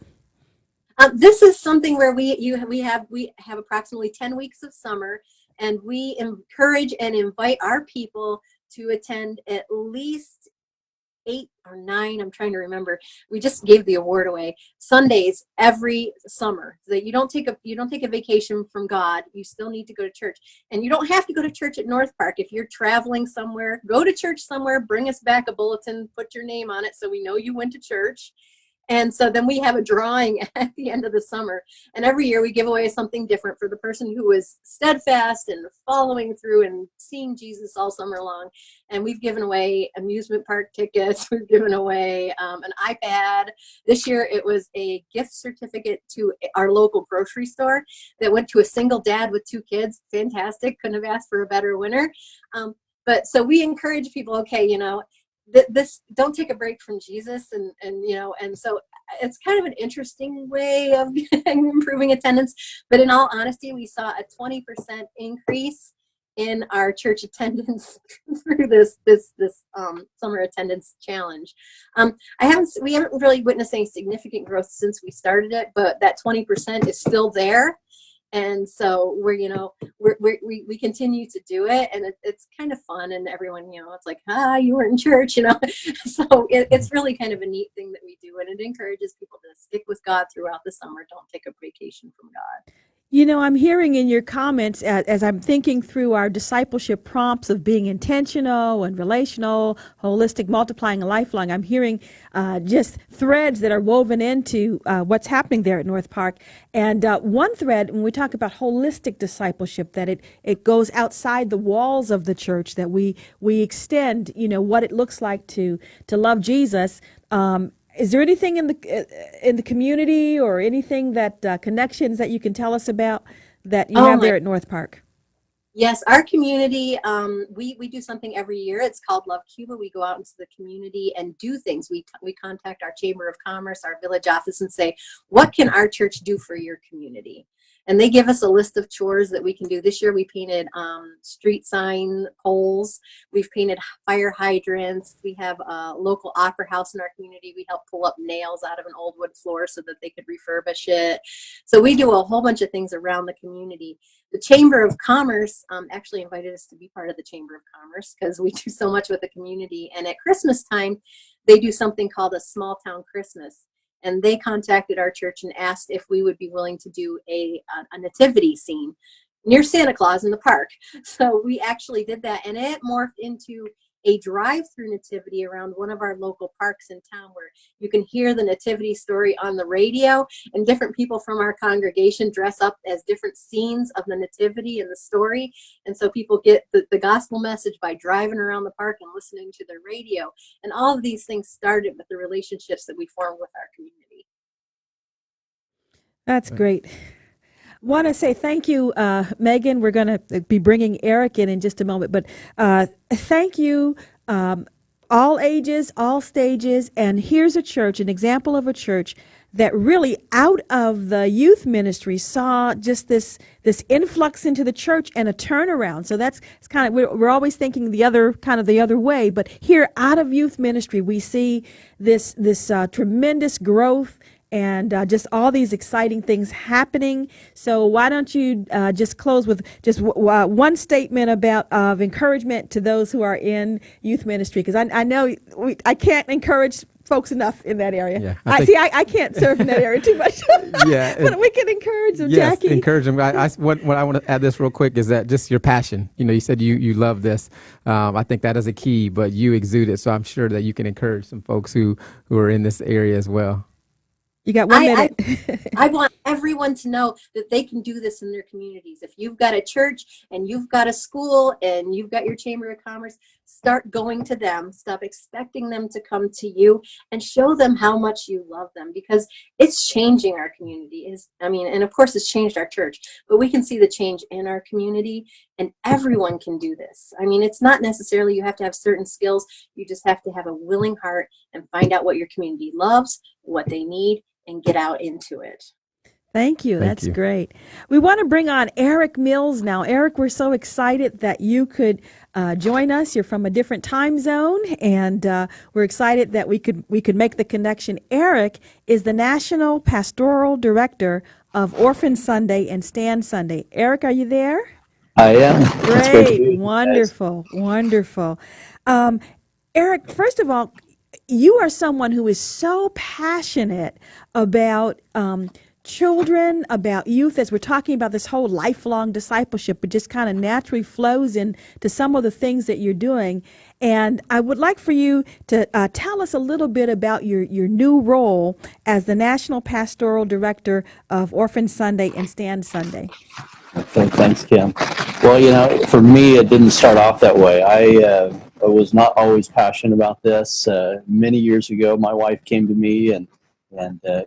This is something where we have approximately 10 weeks of summer, and we encourage and invite our people to attend at least 8 or 9. I'm trying to remember. We just gave the award away. Sundays every summer. So that you don't take a vacation from God. You still need to go to church, and you don't have to go to church at North Park. If you're traveling somewhere, go to church somewhere. Bring us back a bulletin. Put your name on it so we know you went to church. And so then we have a drawing at the end of the summer. And every year we give away something different for the person who was steadfast and following through and seeing Jesus all summer long. And we've given away amusement park tickets. We've given away an iPad. This year it was a gift certificate to our local grocery store that went to a single dad with 2 kids. Fantastic. Couldn't have asked for a better winner. But so we encourage people, okay, this, don't take a break from Jesus, and so it's kind of an interesting way of improving attendance. But in all honesty, we saw a 20% increase in our church attendance through this summer attendance challenge. We haven't really witnessed any significant growth since we started it, but that 20% is still there. And so we continue to do it, and it's kind of fun, and everyone, it's like, you were in church, so it's really kind of a neat thing that we do, and it encourages people to stick with God throughout the summer. Don't take a vacation from God. I'm hearing in your comments, as I'm thinking through our discipleship prompts of being intentional and relational, holistic, multiplying, and lifelong, I'm hearing just threads that are woven into what's happening there at North Park. And one thread, when we talk about holistic discipleship, that it goes outside the walls of the church, that we extend, what it looks like to love Jesus. Is there anything in the community, or anything that connections that you can tell us about that you have there at North Park? Yes, our community, we do something every year. It's called Love Cuba. We go out into the community and do things. We contact our Chamber of Commerce, our village office, and say, what can our church do for your community? And they give us a list of chores that we can do. This year we painted street sign poles. We've painted fire hydrants. We have a local opera house in our community. We help pull up nails out of an old wood floor so that they could refurbish it. So we do a whole bunch of things around the community. The Chamber of Commerce actually invited us to be part of the Chamber of Commerce because we do so much with the community. And at Christmas time, they do something called a small town Christmas. And they contacted our church and asked if we would be willing to do a nativity scene near Santa Claus in the park. So we actually did that, and it morphed into a drive-through nativity around one of our local parks in town, where you can hear the nativity story on the radio, and different people from our congregation dress up as different scenes of the nativity and the story. And so people get the gospel message by driving around the park and listening to the radio. And all of these things started with the relationships that we formed with our community. That's great. Want to say thank you, Megan. We're going to be bringing Eric in just a moment, but thank you, all ages, all stages. And here's a church, an example of a church that really, out of the youth ministry, saw just this influx into the church and a turnaround. So it's kind of, we're always thinking the other way, but here, out of youth ministry, we see this tremendous growth, and just all these exciting things happening. So why don't you just close with just one statement of encouragement to those who are in youth ministry? Because I know I can't encourage folks enough in that area. Yeah, I can't serve in that area too much. Yeah, but we can encourage them, yes, Jackie. Encourage them. What I want to add this real quick is that just your passion. You said you love this. I think that is a key, but you exude it. So I'm sure that you can encourage some folks who are in this area as well. You got one I, minute. I want everyone to know that they can do this in their communities. If you've got a church and you've got a school and you've got your Chamber of Commerce, start going to them. Stop expecting them to come to you, and show them how much you love them, because it's changing our community. And of course it's changed our church, but we can see the change in our community, and everyone can do this. I mean, it's not necessarily you have to have certain skills. You just have to have a willing heart and find out what your community loves, what they need, and get out into it. Thank you. Thank That's you. great. We want to bring on Eric Mills now. Eric, we're so excited that you could join us. You're from a different time zone, and we're excited that we could make the connection. Eric is the National Pastoral Director of Orphan Sunday and Stand Sunday. Eric, are you there? I am. It's great to Great. be with you guys. Wonderful. Wonderful. Um, Eric, first of all, you are someone who is so passionate about children, about youth, as we're talking about this whole lifelong discipleship. It just kind of naturally flows into some of the things that you're doing. And I would like for you to tell us a little bit about your new role as the National Pastoral Director of Orphan Sunday and Stand Sunday. Thanks, Kim. Well, for me, it didn't start off that way. I was not always passionate about this. Many years ago, my wife came to me and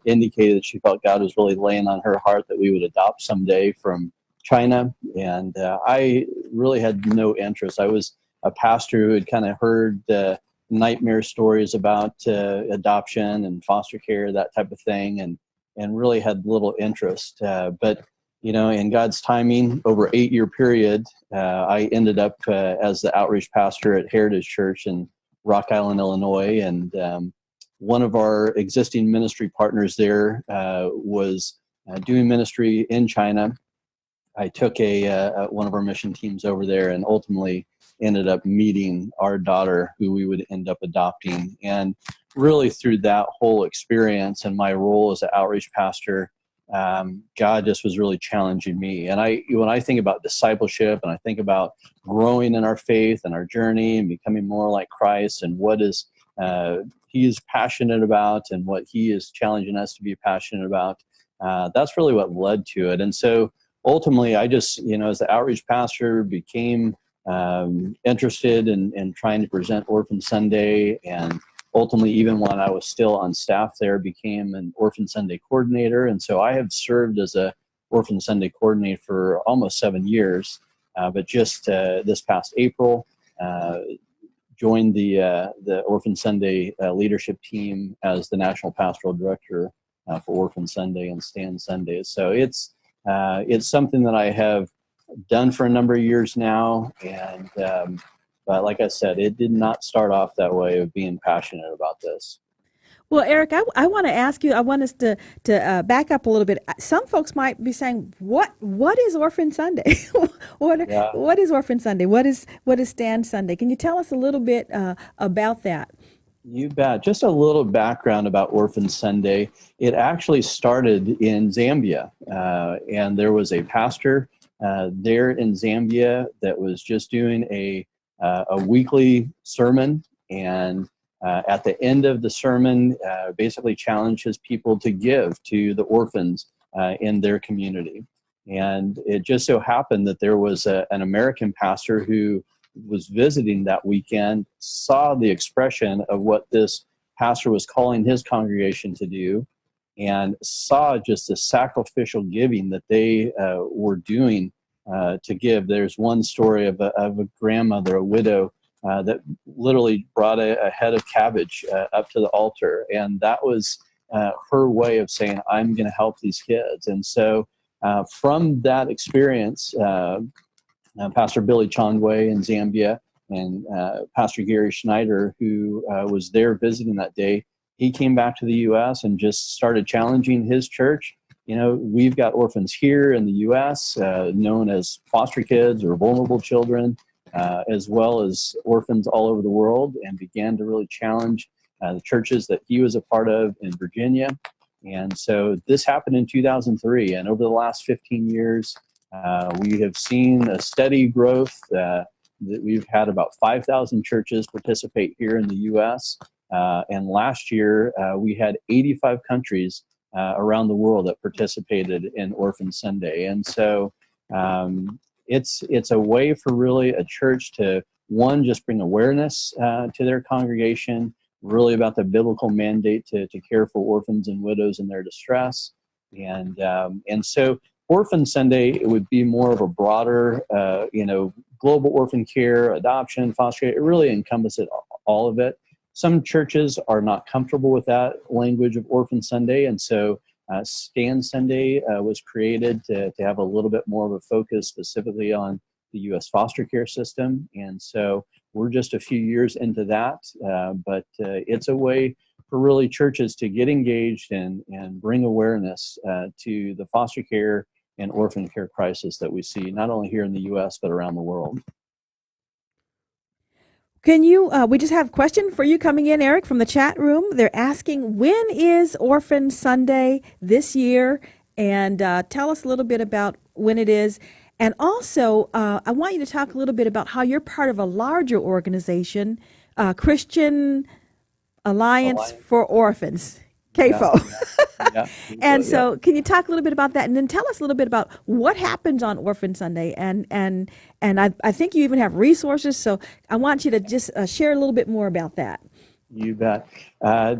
indicated that she felt God was really laying on her heart that we would adopt someday from China. And I really had no interest. I was a pastor who had kind of heard nightmare stories about adoption and foster care, that type of thing, and really had little interest. But in God's timing, over 8-year period, I ended up as the outreach pastor at Heritage Church in Rock Island, Illinois. And one of our existing ministry partners there was doing ministry in China. I took one of our mission teams over there and ultimately ended up meeting our daughter, who we would end up adopting. And really through that whole experience and my role as an outreach pastor, God just was really challenging me. And when I think about discipleship and I think about growing in our faith and our journey and becoming more like Christ and what he is passionate about and what he is challenging us to be passionate about, that's really what led to it. And so ultimately, I just, as the outreach pastor, became interested in trying to present Orphan Sunday, and ultimately, even when I was still on staff there, became an Orphan Sunday coordinator. And so I have served as a Orphan Sunday coordinator for almost 7 years, but just this past April, joined the Orphan Sunday leadership team as the National Pastoral Director for Orphan Sunday and Stand Sunday. So it's something that I have done for a number of years now, and but like I said, it did not start off that way of being passionate about this. Well, Eric, I want to ask you. I want us to back up a little bit. Some folks might be saying, "What is Orphan Sunday? Yeah. What is Orphan Sunday? What is Stand Sunday?" Can you tell us a little bit about that? You bet. Just a little background about Orphan Sunday. It actually started in Zambia, and there was a pastor there in Zambia that was just doing a weekly sermon, and at the end of the sermon, basically challenged his people to give to the orphans in their community. And it just so happened that there was an American pastor who was visiting that weekend, saw the expression of what this pastor was calling his congregation to do, and saw just the sacrificial giving that they were doing to give. There's one story of a grandmother, a widow, that literally brought a head of cabbage up to the altar, and that was her way of saying, I'm going to help these kids. And so from that experience, Pastor Billy Chondwe in Zambia and Pastor Gary Schneider, who was there visiting that day, he came back to the U.S. and just started challenging his church. We've got orphans here in the U.S., known as foster kids or vulnerable children, as well as orphans all over the world, and began to really challenge the churches that he was a part of in Virginia. And so this happened in 2003, and over the last 15 years, we have seen a steady growth. That we've had about 5,000 churches participate here in the U.S. And last year, we had 85 countries around the world that participated in Orphan Sunday. And so it's a way for really a church to, one, just bring awareness to their congregation, really about the biblical mandate to care for orphans and widows in their distress. And so Orphan Sunday, it would be more of a broader, global orphan care, adoption, foster care. It really encompasses all of it. Some churches are not comfortable with that language of Orphan Sunday, and so Stand Sunday was created to have a little bit more of a focus specifically on the U.S. foster care system. And so we're just a few years into that, but it's a way for really churches to get engaged and bring awareness to the foster care and orphan care crisis that we see not only here in the U.S. but around the world. Can you, we just have a question for you coming in, Eric, from the chat room. They're asking, when is Orphan Sunday this year? And tell us a little bit about when it is. And also, I want you to talk a little bit about how you're part of a larger organization, Christian Alliance for Orphans, CAFO. Yeah. And so can you talk a little bit about that? And then tell us a little bit about what happens on Orphan Sunday. And I think you even have resources. So I want you to just share a little bit more about that. You bet.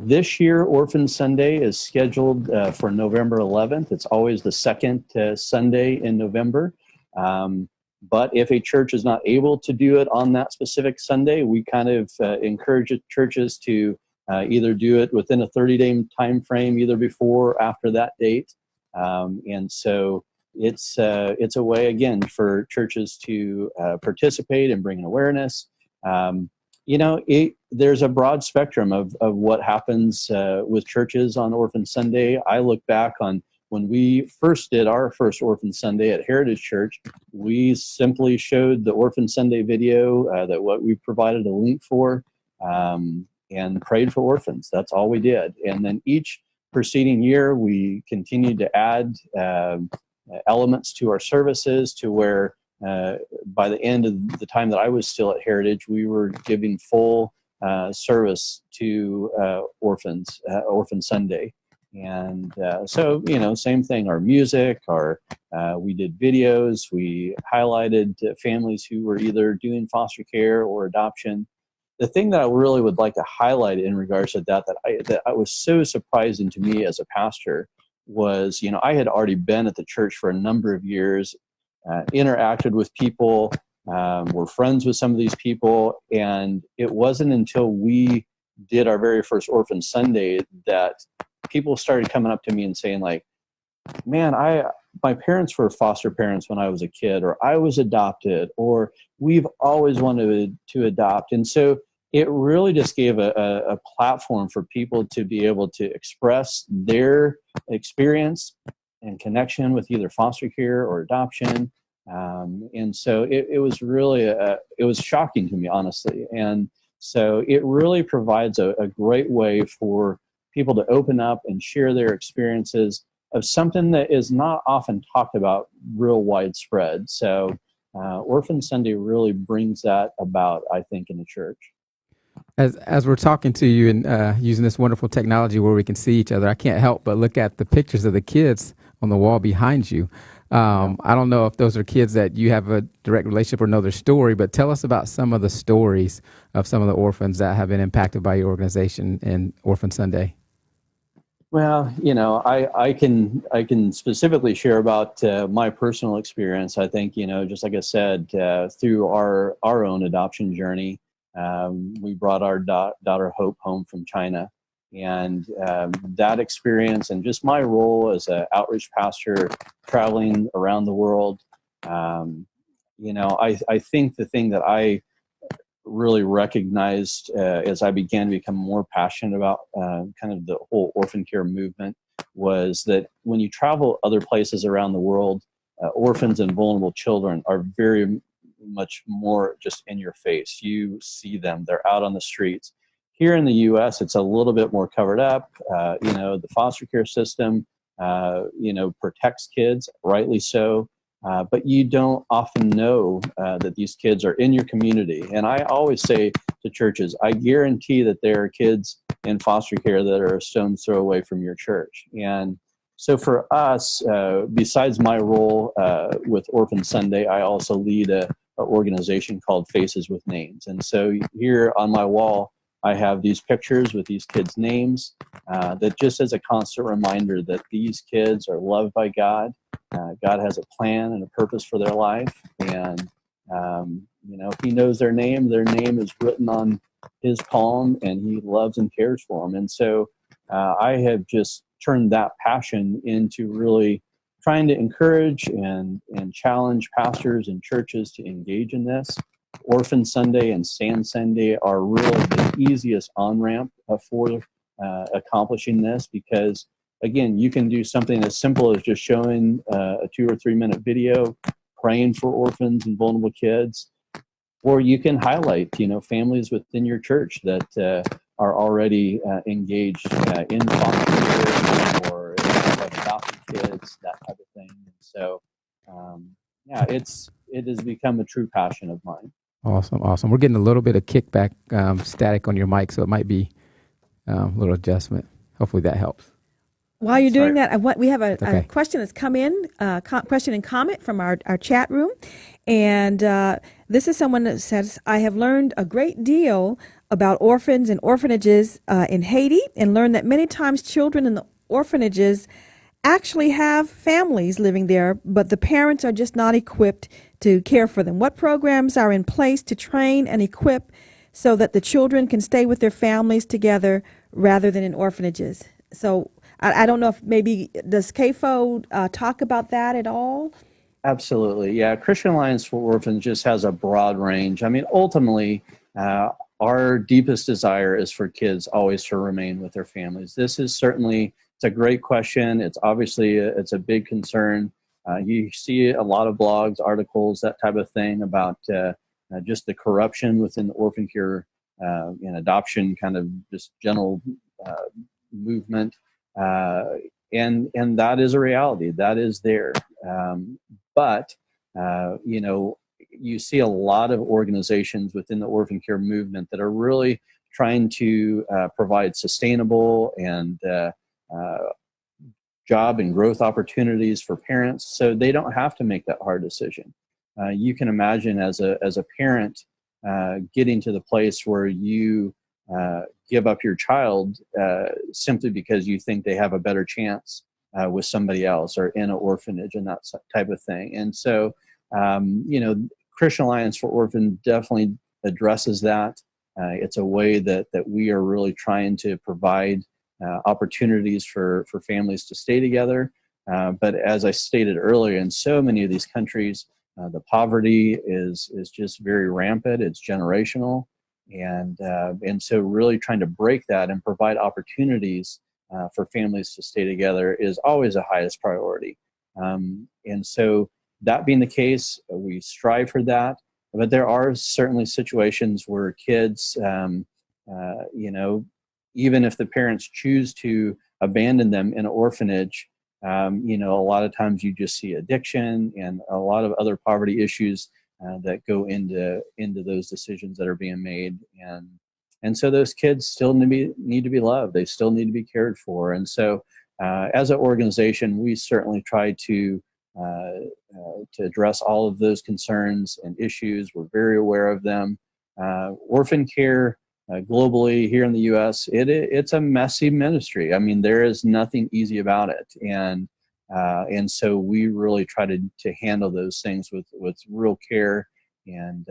This year, Orphan Sunday is scheduled for November 11th. It's always the second Sunday in November. But if a church is not able to do it on that specific Sunday, we kind of encourage churches to either do it within a 30-day time frame, either before or after that date. And so it's a way, again, for churches to participate and bring an awareness. There's a broad spectrum of what happens with churches on Orphan Sunday. I look back on when we first did our first Orphan Sunday at Heritage Church, we simply showed the Orphan Sunday video that what we provided a link for and prayed for orphans. That's all we did. And then each preceding year, we continued to add elements to our services to where by the end of the time that I was still at Heritage, we were giving full service to orphans, Orphan Sunday. And so, same thing, our music, we did videos, we highlighted families who were either doing foster care or adoption. The thing that I really would like to highlight in regards to that was so surprising to me as a pastor was, I had already been at the church for a number of years, interacted with people, were friends with some of these people, and it wasn't until we did our very first Orphan Sunday that people started coming up to me and saying, like, man, my parents were foster parents when I was a kid, or I was adopted, or we've always wanted to adopt. And so it really just gave a platform for people to be able to express their experience and connection with either foster care or adoption. And so it was really, it was shocking to me, honestly. And so it really provides a great way for people to open up and share their experiences of something that is not often talked about real widespread. So Orphan Sunday really brings that about, I think, in the church. As we're talking to you and using this wonderful technology where we can see each other, I can't help but look at the pictures of the kids on the wall behind you. I don't know if those are kids that you have a direct relationship or know their story, but tell us about some of the stories of some of the orphans that have been impacted by your organization and Orphan Sunday. Well, I can specifically share about my personal experience. I think, just like I said, through our own adoption journey, we brought our daughter Hope home from China. And that experience and just my role as an outreach pastor traveling around the world, I think the thing that I really recognized as I began to become more passionate about kind of the whole orphan care movement was that when you travel other places around the world, orphans and vulnerable children are very much more just in your face. You see them, they're out on the streets. Here in the U.S., it's a little bit more covered up. The foster care system, protects kids, rightly so. But you don't often know that these kids are in your community. And I always say to churches, I guarantee that there are kids in foster care that are a stone's throw away from your church. And so for us, besides my role with Orphan Sunday, I also lead a organization called Faces with Names. And so here on my wall, I have these pictures with these kids' names that just as a constant reminder that these kids are loved by God. God has a plan and a purpose for their life. And, He knows their name. Their name is written on his palm, and he loves and cares for them. And so I have just turned that passion into really trying to encourage and challenge pastors and churches to engage in this. Orphan Sunday and Stand Sunday are really the easiest on-ramp for accomplishing this, because, again, you can do something as simple as just showing a 2 or 3 minute video, praying for orphans and vulnerable kids, or you can highlight, families within your church that are already engaged in foster care or have adopted kids, that type of thing. And so, it has become a true passion of mine. Awesome. We're getting a little bit of kickback static on your mic, so it might be a little adjustment. Hopefully that helps. While you're doing that, we have a Okay. question that's come in, question and comment from our chat room. And this is someone that says, I have learned a great deal about orphans and orphanages in Haiti, and learned that many times children in the orphanages actually have families living there, but the parents are just not equipped to care for them. What programs are in place to train and equip so that the children can stay with their families together rather than in orphanages? So I don't know if maybe, does CAFO talk about that at all? Absolutely. Yeah. Christian Alliance for Orphans just has a broad range. I mean, ultimately, our deepest desire is for kids always to remain with their families. This is certainly, it's a great question. It's obviously, it's a big concern. You see a lot of blogs, articles, that type of thing about just the corruption within the orphan care and adoption kind of just general movement. And that is a reality. That is there. But you see a lot of organizations within the orphan care movement that are really trying to provide sustainable and job and growth opportunities for parents, so they don't have to make that hard decision. You can imagine as a parent getting to the place where you give up your child simply because you think they have a better chance with somebody else or in an orphanage and that type of thing. And so, Christian Alliance for Orphans definitely addresses that. It's a way that we are really trying to provide opportunities for families to stay together. But as I stated earlier, in so many of these countries, the poverty is just very rampant. It's generational. And so really trying to break that and provide opportunities for families to stay together is always the highest priority. And so that being the case, we strive for that. But there are certainly situations where kids, even if the parents choose to abandon them in an orphanage, a lot of times you just see addiction and a lot of other poverty issues that go into those decisions that are being made, and so those kids still need to be loved. They still need to be cared for. And so, as an organization, we certainly try to address all of those concerns and issues. We're very aware of them. Orphan care globally here in the U.S., it's a messy ministry. I mean, there is nothing easy about it, and so we really try to handle those things with real care and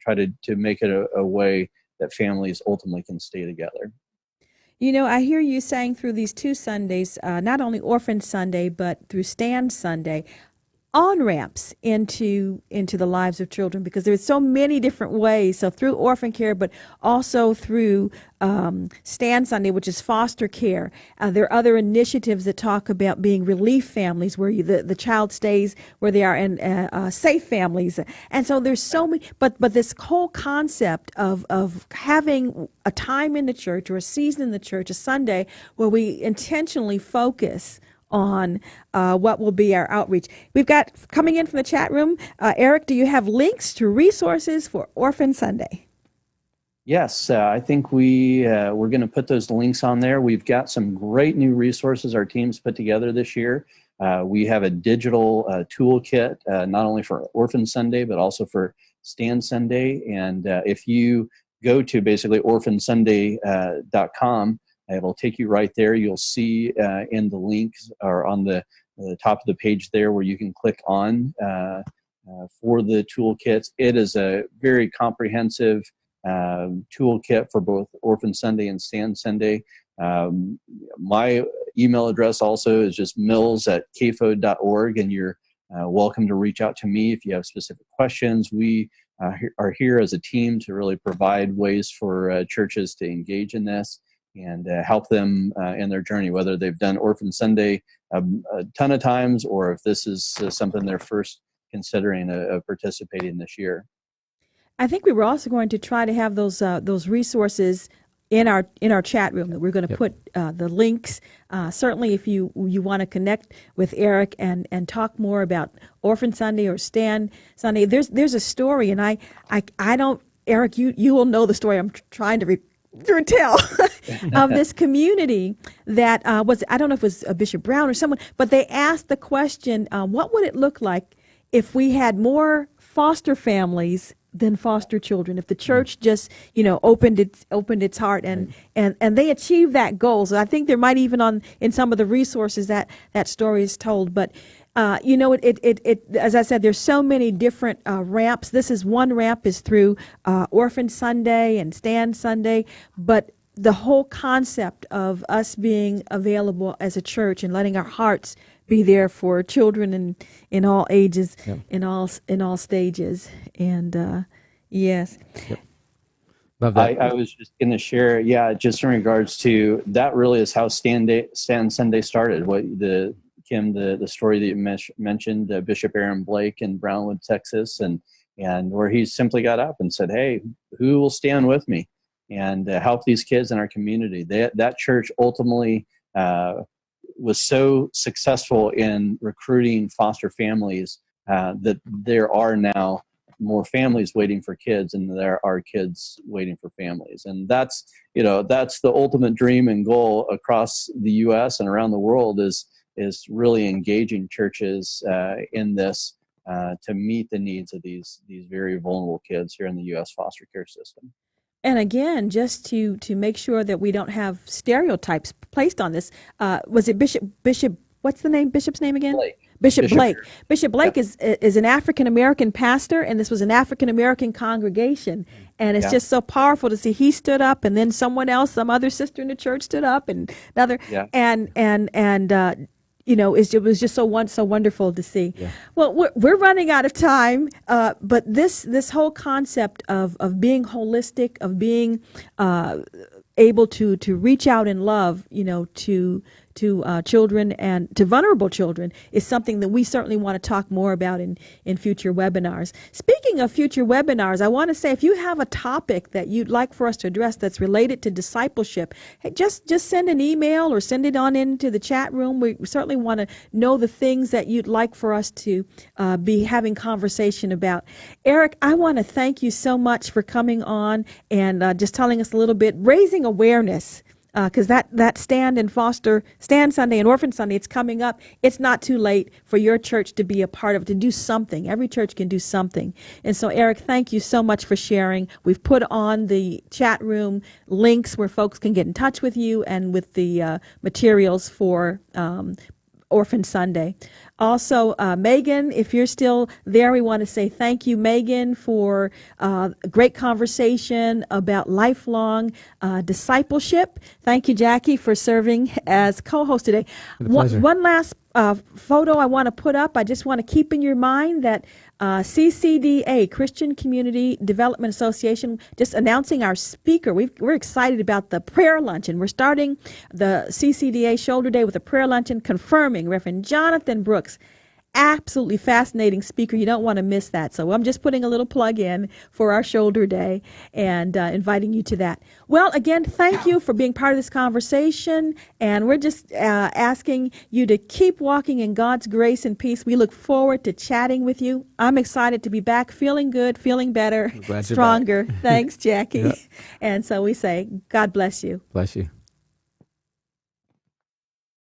try to make it a way that families ultimately can stay together. I hear you saying through these 2 Sundays, not only Orphan Sunday, but through Stand Sunday, on-ramps into the lives of children, because there's so many different ways. So through orphan care, but also through Stand Sunday, which is foster care. There are other initiatives that talk about being relief families, where the child stays where they are in safe families. And so there's so many, but this whole concept of having a time in the church or a season in the church, a Sunday, where we intentionally focus on what will be our outreach. We've got coming in from the chat room. Eric, do you have links to resources for Orphan Sunday? Yes, I think we're going to put those links on there. We've got some great new resources our team's put together this year. We have a digital toolkit, not only for Orphan Sunday, but also for Stand Sunday. And if you go to basically orphansunday.com, it'll take you right there. You'll see in the links or on the top of the page there where you can click on for the toolkits. It is a very comprehensive toolkit for both Orphan Sunday and Stand Sunday. My email address also is just mills@kfod.org, and you're welcome to reach out to me if you have specific questions. We are here as a team to really provide ways for churches to engage in this and help them in their journey, whether they've done Orphan Sunday a ton of times or if this is something they're first considering participating this year. I think we were also going to try to have those resources in our chat room. That we're going to put the links. Certainly, if you want to connect with Eric and talk more about Orphan Sunday or Stand Sunday, there's a story, and I don't, Eric, you will know the story I'm trying to tell of this community that was, I don't know if it was Bishop Brown or someone, but they asked the question, what would it look like if we had more foster families than foster children, if the church just, opened its heart and they achieved that goal. So I think there might even in some of the resources that story is told. But as I said, there's so many different ramps. This is one ramp is through Orphan Sunday and Stand Sunday, but the whole concept of us being available as a church and letting our hearts be there for children in all ages, in all stages, and yes. Yep. Love that. I was just going to share, just in regards to that, really is how Stand Sunday started. Kim, the story that you mentioned, Bishop Aaron Blake in Brownwood, Texas, and where he simply got up and said, "Hey, who will stand with me and help these kids in our community?" That church ultimately was so successful in recruiting foster families that there are now more families waiting for kids, and there are kids waiting for families. And that's the ultimate dream and goal across the U.S. and around the world is really engaging churches in this to meet the needs of these very vulnerable kids here in the U.S. foster care system. And again, just to make sure that we don't have stereotypes placed on this, was it Bishop? What's the name? Bishop's name again? Blake. Bishop Blake. Bishop Blake is an African American pastor, and this was an African American congregation, and it's just so powerful to see. He stood up, and then someone else, some other sister in the church, stood up, and another, and it was just so wonderful to see. Yeah. Well, we're running out of time, but this whole concept of being holistic, of being able to reach out in love, to children and to vulnerable children is something that we certainly want to talk more about in future webinars. Speaking of future webinars, I want to say if you have a topic that you'd like for us to address that's related to discipleship, hey, just send an email or send it on into the chat room. We certainly want to know the things that you'd like for us to be having conversation about. Eric, I want to thank you so much for coming on and just telling us a little bit, raising awareness. Because that Stand Sunday and Orphan Sunday, it's coming up. It's not too late for your church to be a part of it, to do something. Every church can do something. And so, Eric, thank you so much for sharing. We've put on the chat room links where folks can get in touch with you and with the materials for Orphan Sunday. Also, Megan, if you're still there, we want to say thank you, Megan, for a great conversation about lifelong discipleship. Thank you, Jackie, for serving as co-host today. One last photo I want to put up. I just want to keep in your mind that CCDA, Christian Community Development Association, just announcing our speaker. We're excited about the prayer luncheon. We're starting the CCDA Shoulder Day with a prayer luncheon confirming Reverend Jonathan Brooks absolutely fascinating speaker. You don't want to miss that. So I'm just putting a little plug in for our shoulder day and inviting you to that. Well, again, thank you for being part of this conversation. And we're just asking you to keep walking in God's grace and peace. We look forward to chatting with you. I'm excited to be back, feeling good, feeling better, Glad you're stronger. back. Thanks, Jackie. Yep. And so we say, God bless you. Bless you.